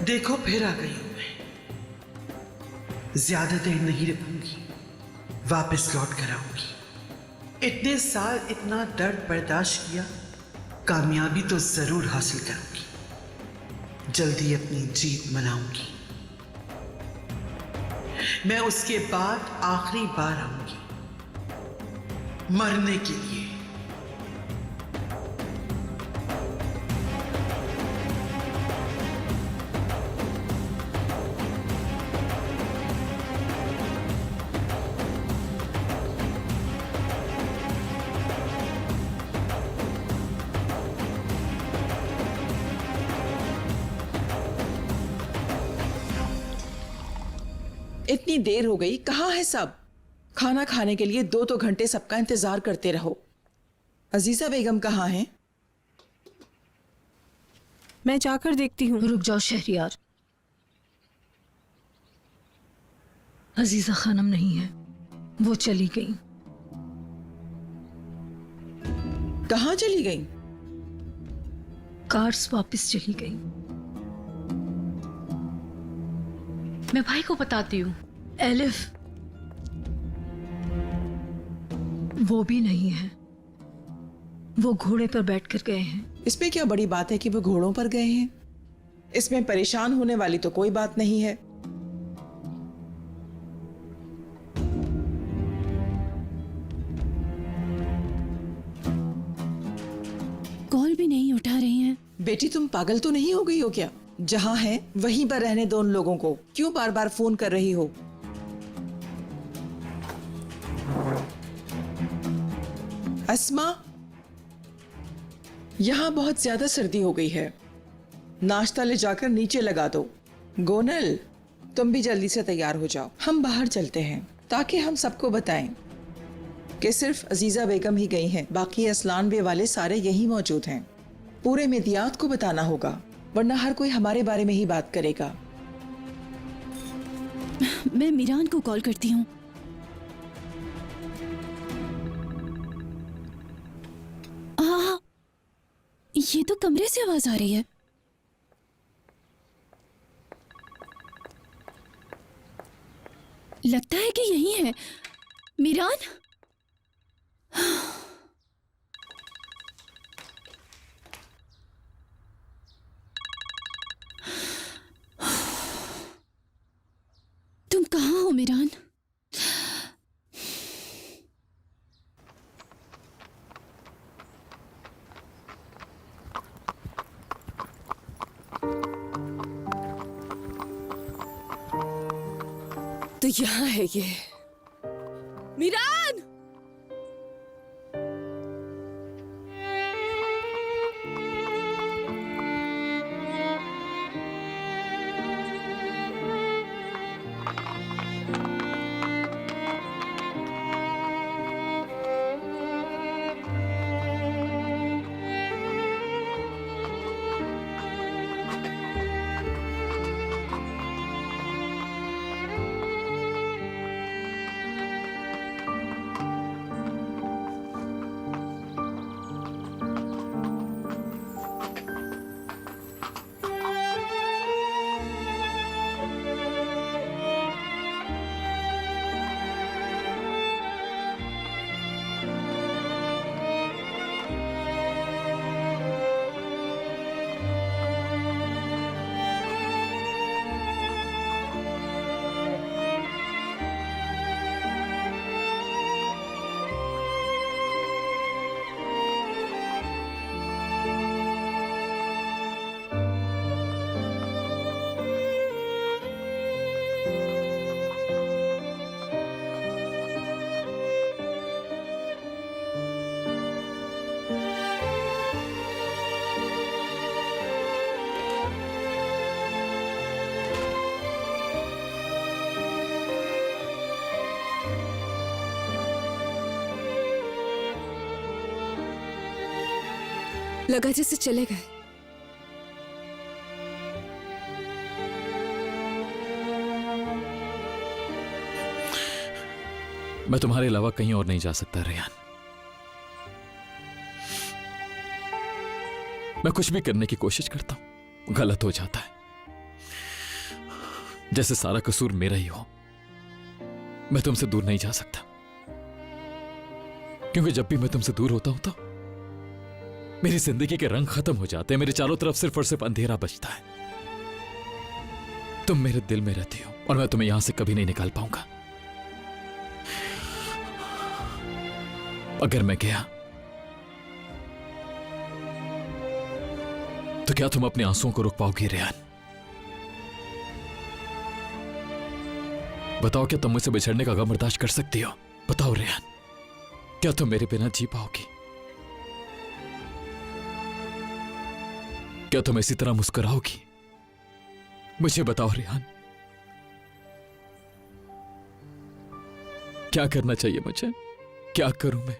देखो फिर आ गई हूं मैं। ज्यादा देर नहीं रुकूंगी, वापस लौट कर आऊंगी। इतने साल इतना दर्द बर्दाश्त किया, कामयाबी तो जरूर हासिल करूंगी। जल्दी अपनी जीत मनाऊंगी। मैं उसके बाद आखिरी बार आऊंगी, मरने के लिए। इतनी देर हो गई, कहाँ है सब? खाना खाने के लिए 2 घंटे सबका इंतजार करते रहो। अजीजा बेगम कहाँ हैं? मैं जाकर देखती हूँ। रुक जाओ शहरियार, अजीजा खानम नहीं है, वो चली गई। कहाँ चली गई? कार्स वापस चली गई। मैं भाई को बताती हूँ। एलिफ वो भी नहीं है, वो घोड़े पर बैठकर गए हैं। इसमें क्या बड़ी बात है कि वो घोड़ों पर गए हैं? इसमें परेशान होने वाली तो कोई बात नहीं है। कॉल भी नहीं उठा रही हैं। बेटी तुम पागल तो नहीं हो गई हो क्या? जहां है वहीं पर रहने दो उन लोगों को, क्यों बार बार फोन कर रही हो? अस्मा, यहां बहुत ज्यादा सर्दी हो गई है, नाश्ता ले जाकर नीचे लगा दो। गोनल, तुम भी जल्दी से तैयार हो जाओ, हम बाहर चलते हैं ताकि हम सबको बताएं कि सिर्फ अजीजा बेगम ही गई हैं, बाकी असलान बे वाले सारे यहीं मौजूद हैं। पूरे मेदियात को बताना होगा, वरना हर कोई हमारे बारे में ही बात करेगा। मैं मीरान को कॉल करती हूँ। ये तो कमरे से आवाज आ रही है। लगता है कि यही है। मीरान, तुम कहाँ हो मीरान? तो यहाँ है ये। मीरान! लगा जैसे चले गए। मैं तुम्हारे अलावा कहीं और नहीं जा सकता रेयान। मैं कुछ भी करने की कोशिश करता हूं, गलत हो जाता है। जैसे सारा कसूर मेरा ही हो। मैं तुमसे दूर नहीं जा सकता, क्योंकि जब भी मैं तुमसे दूर होता हूं तो मेरी जिंदगी के रंग खत्म हो जाते हैं। मेरे चारों तरफ सिर्फ और सिर्फ अंधेरा बचता है। तुम मेरे दिल में रहती हो और मैं तुम्हें यहां से कभी नहीं निकाल पाऊंगा। अगर मैं गया तो क्या तुम अपने आंसुओं को रोक पाओगी रेहान? बताओ, क्या तुम मुझसे बिछड़ने का गम बर्दाश्त कर सकती हो? बताओ रेहान, क्या तुम मेरे बिना जी पाओगी? क्या तुम इसी तरह मुस्कुराओगी? मुझे बताओ रेहान, क्या करना चाहिए मुझे? क्या करूं मैं?